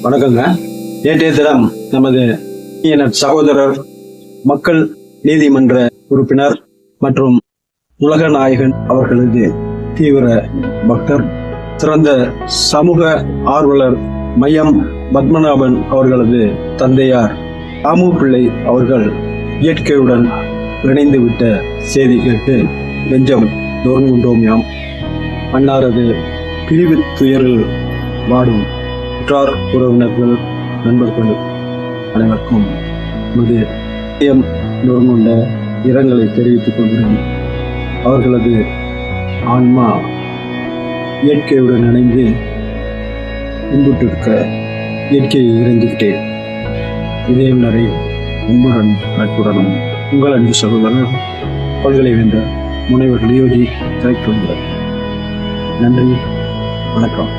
வணக்கங்க. நேற்றைய தினம் நமது சகோதரர், மக்கள் நீதிமன்ற உறுப்பினர் மற்றும் உலக நாயகன் அவர்களது தீவிர பக்தர், சிறந்த சமூக ஆர்வலர் மையம் பத்மநாபன் அவர்களது தந்தையார் ராமு பிள்ளை அவர்கள் இயற்கையுடன் இணைந்துவிட்ட செய்தி கேட்டு நெஞ்சம் நொறுங்குண்டோம். யாம் அன்னாரது பிரிவு துயரில் வாடும் உற்றார் உறவினர்கள், நண்பர்கள் அனைவருக்கும் நெஞ்சம் நொறுங்குண்ட இரங்கலை தெரிவித்துக் கொள்கிறேன். அவர்களது ஆன்மா இயற்கையுடன் இணைந்து இன்புற்றிருக்க இயற்கையை இறந்துவிட்டேன். இதயம் நிறை உங்களுடன் நட்புடனும் உங்கள் அன்பு சகோதரர் பல்கலை வென்ற முனைவர் லியோஜி திரைக்கொள்கிறார். நன்றி, வணக்கம்.